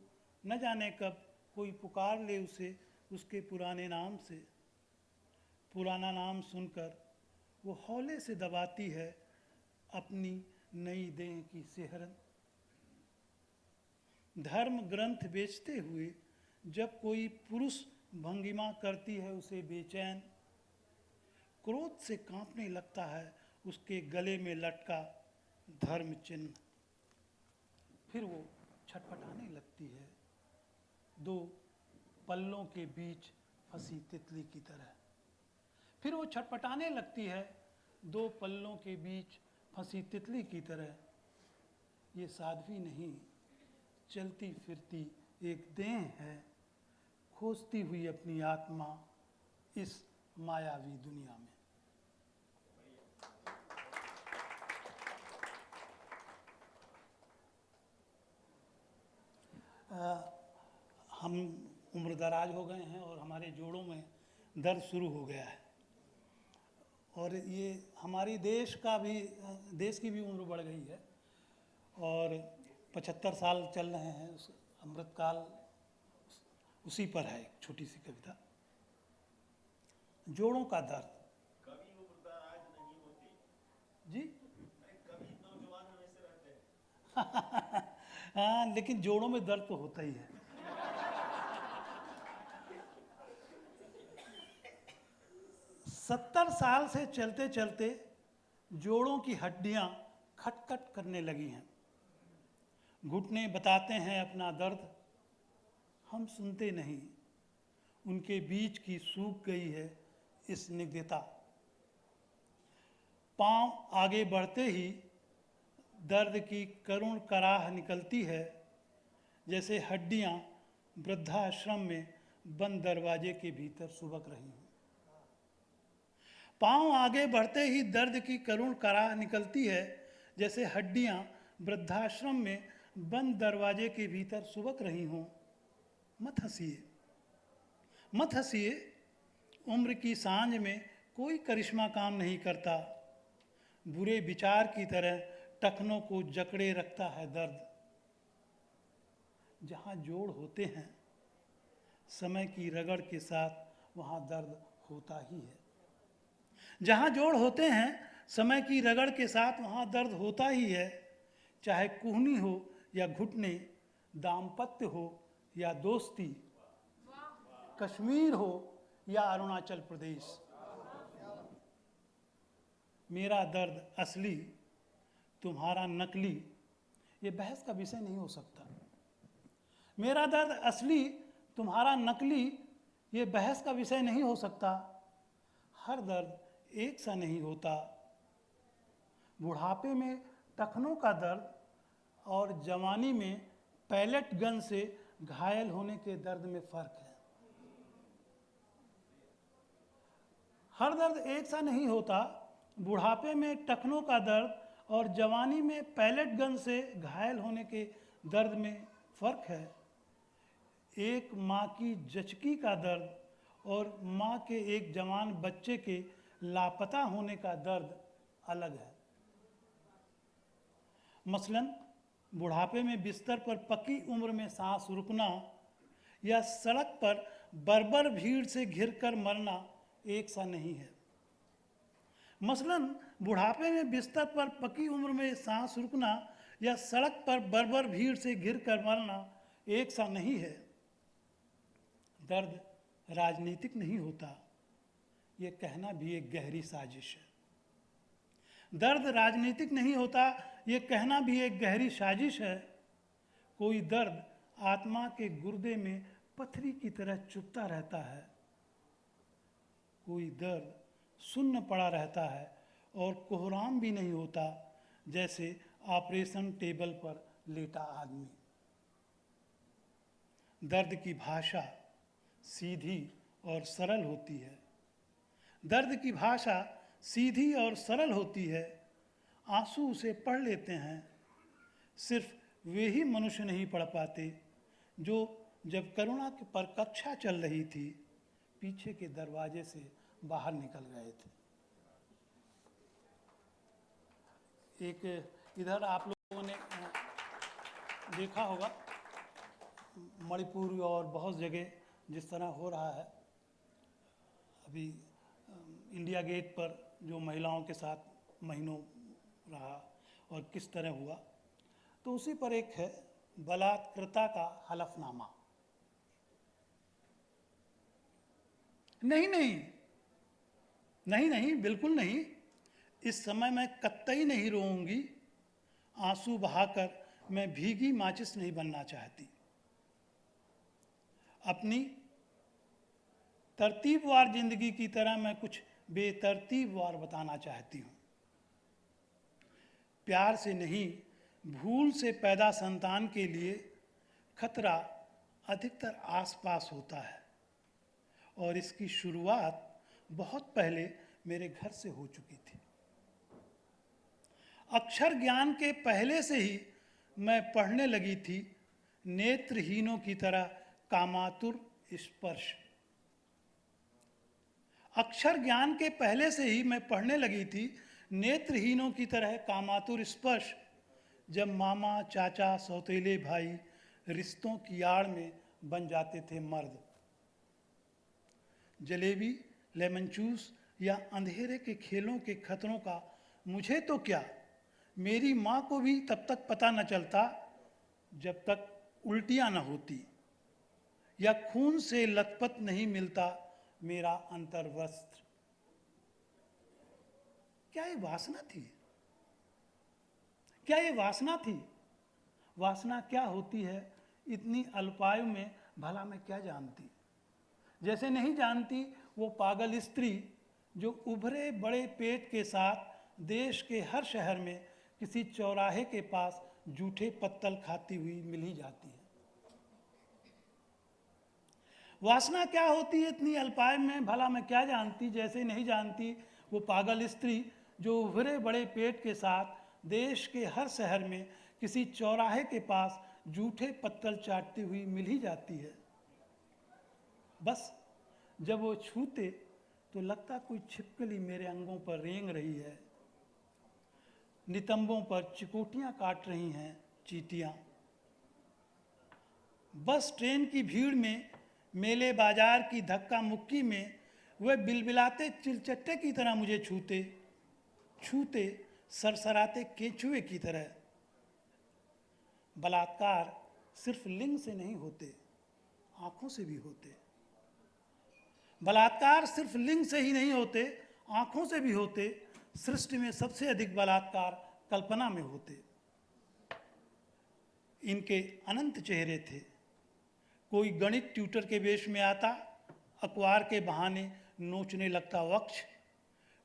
न जाने कब कोई पुकार ले उसे उसके पुराने नाम से। पुराना नाम सुनकर वो हौले से दबाती है अपनी नई देह की सिहरन। धर्म ग्रंथ बेचते हुए जब कोई पुरुष भंगिमा करती है उसे बेचैन, क्रोध से कांपने लगता है उसके गले में लटका धर्म चिन्ह। फिर वो छटपटाने लगती है दो पल्लों के बीच फंसी तितली की तरह। फिर वो छटपटाने लगती है दो पल्लों के बीच फंसी तितली की तरह। ये साध्वी नहीं, चलती फिरती एक देह है, खोजती हुई अपनी आत्मा इस मायावी दुनिया में। हम उम्रदराज हो गए हैं और हमारे जोड़ों में दर्द शुरू हो गया है, और ये हमारी देश की भी उम्र बढ़ गई है और 75 साल चल रहे हैं। उस अमृतकाल उसी पर है। एक छोटी सी कविता, जोड़ों का दर्द। कभी उम्रदराज नहीं होते जी कभी नौजवान हमेशा रहते हैं। हाँ, लेकिन जोड़ों में दर्द तो होता ही है। 70 साल से चलते चलते जोड़ों की हड्डियां खटखट करने लगी हैं। घुटने बताते हैं अपना दर्द, हम सुनते नहीं। उनके बीच की सूख गई है स्निग्धता। पांव आगे बढ़ते ही दर्द की करुण कराह निकलती है, जैसे हड्डियां वृद्धाश्रम में बंद दरवाजे के भीतर सुबक रही हैं। पांव आगे बढ़ते ही दर्द की करुण कराह निकलती है, जैसे हड्डियां वृद्धाश्रम में बंद दरवाजे के भीतर सुबक रही हों। मत हंसिए, मत हंसिए, उम्र की सांझ में कोई करिश्मा काम नहीं करता। बुरे विचार की तरह टखनों को जकड़े रखता है दर्द। जहाँ जोड़ होते हैं समय की रगड़ के साथ वहाँ दर्द होता ही है। जहाँ जोड़ होते हैं समय की रगड़ के साथ वहाँ दर्द होता ही है। चाहे कुहनी हो या घुटने, दाम्पत्य हो या दोस्ती, कश्मीर हो या अरुणाचल प्रदेश। मेरा दर्द असली, तुम्हारा नकली, ये बहस का विषय नहीं हो सकता। मेरा दर्द असली, तुम्हारा नकली, ये बहस का विषय नहीं हो सकता। हर दर्द एक सा नहीं होता। बुढ़ापे में टखनों का दर्द और जवानी में पैलेट गन से घायल होने के दर्द में फर्क है। हर दर्द एक सा नहीं होता। बुढ़ापे में टखनों का दर्द और जवानी में पैलेट गन से घायल होने के दर्द में फर्क है। एक माँ की जचकी का दर्द और माँ के एक जवान बच्चे के लापता होने का दर्द अलग है। मसलन बुढ़ापे में बिस्तर पर पकी उम्र में सांस रुकना या सड़क पर बर्बर भीड़ से घिरकर मरना एक सा नहीं है। मसलन बुढ़ापे में बिस्तर पर पकी उम्र में सांस रुकना या सड़क पर बर्बर भीड़ से घिरकर मरना एक सा नहीं है। दर्द राजनीतिक नहीं होता, ये कहना भी एक गहरी साजिश है। दर्द राजनीतिक नहीं होता, ये कहना भी एक गहरी साजिश है। कोई दर्द आत्मा के गुर्दे में पथरी की तरह चुभता रहता है। कोई दर्द सुन्न पड़ा रहता है और कोहराम भी नहीं होता, जैसे ऑपरेशन टेबल पर लेटा आदमी। दर्द की भाषा सीधी और सरल होती है। दर्द की भाषा सीधी और सरल होती है। आंसू उसे पढ़ लेते हैं। सिर्फ वे ही मनुष्य नहीं पढ़ पाते जो जब करुणा की पर कक्षा चल रही थी पीछे के दरवाजे से बाहर निकल गए थे। एक इधर आप लोगों ने देखा होगा मणिपुर और बहुत जगह जिस तरह हो रहा है अभी इंडिया गेट पर जो महिलाओं के साथ महीनों रहा और किस तरह हुआ, तो उसी पर एक है बलात्कृता का हलफनामा। नहीं नहीं नहीं नहीं, बिल्कुल नहीं। इस समय मैं कतई नहीं रोऊंगी, आंसू बहाकर मैं भीगी माचिस नहीं बनना चाहती। अपनी तरतीबवार जिंदगी की तरह मैं कुछ बेतरतीबवार बताना चाहती हूँ। प्यार से नहीं, भूल से पैदा संतान के लिए खतरा अधिकतर आसपास होता है और इसकी शुरुआत बहुत पहले मेरे घर से हो चुकी थी। अक्षर ज्ञान के पहले से ही मैं पढ़ने लगी थी नेत्रहीनों की तरह कामातुर स्पर्श। अक्षर ज्ञान के पहले से ही मैं पढ़ने लगी थी नेत्रहीनों की तरह कामातुर स्पर्श। जब मामा चाचा सौतेले भाई रिश्तों की आड़ में बन जाते थे मर्द। जलेबी, लेमन जूस या अंधेरे के खेलों के खतरों का मुझे तो क्या, मेरी माँ को भी तब तक पता न चलता जब तक उल्टियाँ न होती या खून से लथपथ नहीं मिलता मेरा अंतर्वस्त्र। क्या ये वासना थी? क्या ये वासना थी? वासना क्या होती है इतनी अल्पायु में भला मैं क्या जानती। जैसे नहीं जानती वो पागल स्त्री जो उभरे बड़े पेट के साथ देश के हर शहर में किसी चौराहे के पास जूठे पत्तल खाती हुई मिल ही जाती है। वासना क्या होती है इतनी अल्पायु में भला मैं क्या जानती। जैसे नहीं जानती वो पागल स्त्री जो उभरे बड़े पेट के साथ देश के हर शहर में किसी चौराहे के पास जूठे पत्तल चाटती हुई मिल ही जाती है। बस जब वो छूते तो लगता कोई छिपकली मेरे अंगों पर रेंग रही है, नितंबों पर चिकोटियां काट रही हैं चींटियां। बस ट्रेन की भीड़ में, मेले बाजार की धक्का मुक्की में वह बिलबिलाते चिलचट्टे की तरह मुझे छूते छूते सरसराते केंचुए की तरह। बलात्कार सिर्फ लिंग से नहीं होते, आंखों से भी होते। बलात्कार सिर्फ लिंग से ही नहीं होते, आंखों से भी होते। सृष्टि में सबसे अधिक बलात्कार कल्पना में होते। इनके अनंत चेहरे थे। कोई गणित ट्यूटर के वेश में आता, अखबार के बहाने नोचने लगता वक्ष।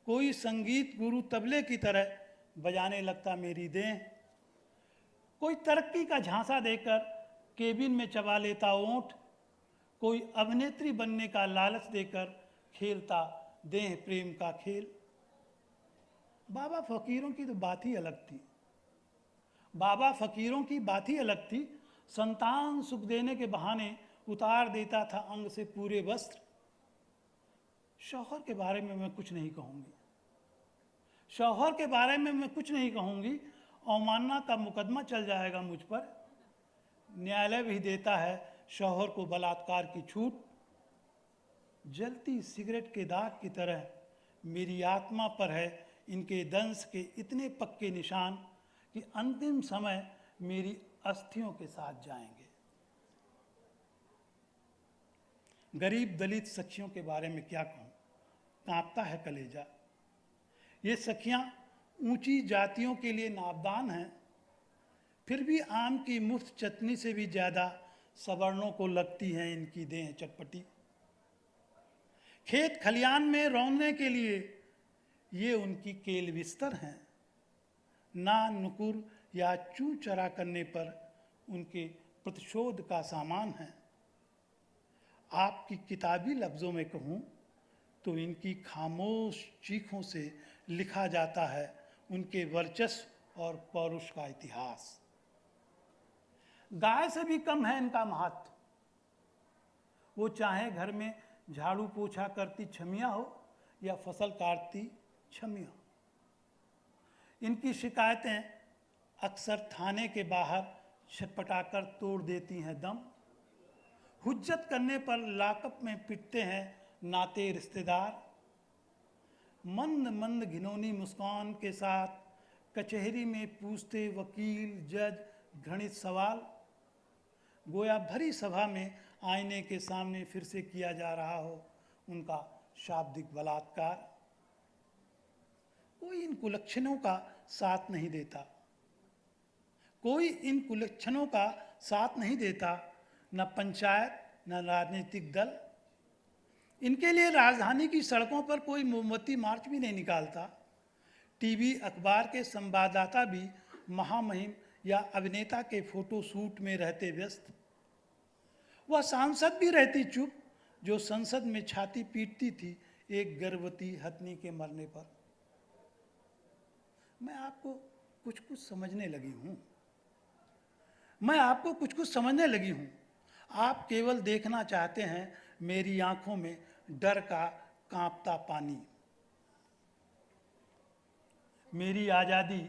कोई संगीत गुरु तबले की तरह बजाने लगता मेरी देह। कोई तरक्की का झांसा देकर केबिन में चबा लेता ओंठ। कोई अभिनेत्री बनने का लालच देकर खेलता देह प्रेम का खेल। बाबा फकीरों की तो बात ही अलग थी। बाबा फकीरों की बात ही अलग थी। संतान सुख देने के बहाने उतार देता था अंग से पूरे वस्त्र। शौहर के बारे में मैं कुछ नहीं कहूँगी। शौहर के बारे में मैं कुछ नहीं कहूँगी। अवमानना का मुकदमा चल जाएगा मुझ पर। न्यायालय भी देता है शौहर को बलात्कार की छूट। जलती सिगरेट के दाग की तरह मेरी आत्मा पर है इनके दंश के इतने पक्के निशान कि अंतिम समय मेरी अस्थियों के साथ जाएंगे। गरीब दलित सखियों के बारे में क्या कहूँ, कांपता है कलेजा। ये सखियाँ ऊंची जातियों के लिए नाबदान हैं, फिर भी आम की मुफ्त चटनी से भी ज़्यादा सवर्णों को लगती हैं इनकी देह चटपटी। खेत खलियान में रौंदने के लिए ये उनकी केल बिस्तर हैं। ना नुकुर या चू चरा करने पर उनके प्रतिशोध का सामान है। आपकी किताबी लफ्ज़ों में कहूँ तो इनकी खामोश चीखों से लिखा जाता है उनके वर्चस्व और पौरुष का इतिहास। गाय से भी कम है इनका महत्व। वो चाहे घर में झाड़ू पोछा करती छमिया हो या फसल काटती छमिया। इनकी शिकायतें अक्सर थाने के बाहर छटपटाकर तोड़ देती हैं दम। हुज्जत करने पर लाकअप में पिटते हैं नाते रिश्तेदार। मंद मंद घिनौनी मुस्कान के साथ कचहरी में पूछते वकील जज घृणित सवाल। गोया भरी सभा में आईने के सामने फिर से किया जा रहा हो उनका शाब्दिक बलात्कार। कोई इन कुलक्षणों का साथ नहीं देता, कोई इन कुलक्षणों का साथ नहीं देता, न पंचायत न राजनीतिक दल। इनके लिए राजधानी की सड़कों पर कोई मोमबत्ती मार्च भी नहीं निकालता। टीवी अखबार के संवाददाता भी महामहिम या अभिनेता के फोटो शूट में रहते व्यस्त। वह सांसद भी रहती चुप जो संसद में छाती पीटती थी एक गर्भवती हथनी के मरने पर। मैं आपको कुछ कुछ समझने लगी हूँ, मैं आपको कुछ कुछ समझने लगी हूँ। आप केवल देखना चाहते हैं मेरी आंखों में डर का कांपता पानी। मेरी आज़ादी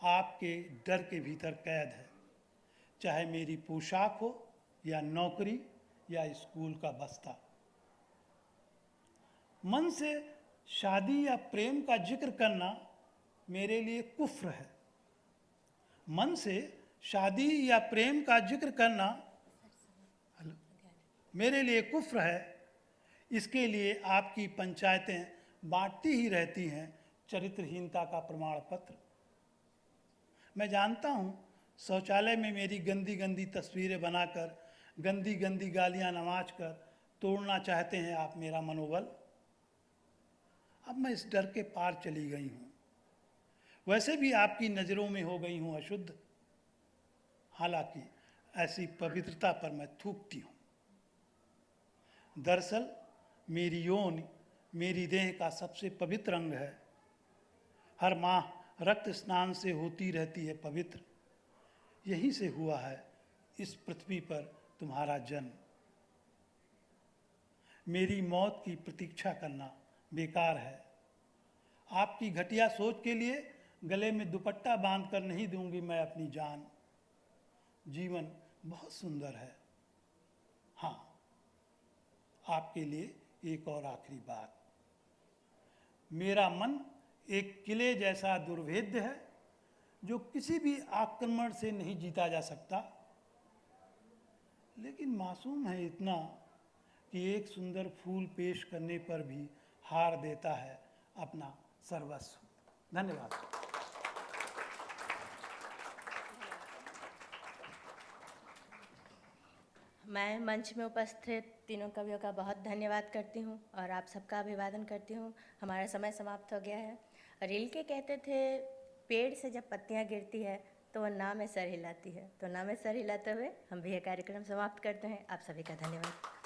आपके डर के भीतर कैद है, चाहे मेरी पोशाक हो या नौकरी या स्कूल का बस्ता। मन से शादी या प्रेम का जिक्र करना मेरे लिए कुफ्र है। मन से शादी या प्रेम का जिक्र करना मेरे लिए कुफ्र है। इसके लिए आपकी पंचायतें बांटती ही रहती हैं चरित्रहीनता का प्रमाण पत्र। मैं जानता हूँ शौचालय में मेरी गंदी गंदी तस्वीरें बनाकर गंदी गंदी गालियाँ नवाज कर तोड़ना चाहते हैं आप मेरा मनोबल। अब मैं इस डर के पार चली गई हूँ, वैसे भी आपकी नज़रों में हो गई हूँ अशुद्ध। हालांकि ऐसी पवित्रता पर मैं थूकती हूँ। दरअसल मेरी यौन मेरी देह का सबसे पवित्र अंग है। हर माह रक्त स्नान से होती रहती है पवित्र। यहीं से हुआ है इस पृथ्वी पर तुम्हारा जन्म। मेरी मौत की प्रतीक्षा करना बेकार है। आपकी घटिया सोच के लिए गले में दुपट्टा बांधकर नहीं दूंगी मैं अपनी जान। जीवन बहुत सुंदर है। हाँ, आपके लिए एक और आखिरी बात। मेरा मन एक किले जैसा दुर्भेद्य है जो किसी भी आक्रमण से नहीं जीता जा सकता, लेकिन मासूम है इतना कि एक सुंदर फूल पेश करने पर भी हार देता है अपना सर्वस्व। धन्यवाद। मैं मंच में उपस्थित तीनों कवियों का बहुत धन्यवाद करती हूँ और आप सबका अभिवादन करती हूँ। हमारा समय समाप्त हो गया है। रील के कहते थे पेड़ से जब पत्तियाँ गिरती है तो वह ना में सर हिलाती है, तो ना में सर हिलाते हुए हम भी यह कार्यक्रम समाप्त करते हैं। आप सभी का धन्यवाद।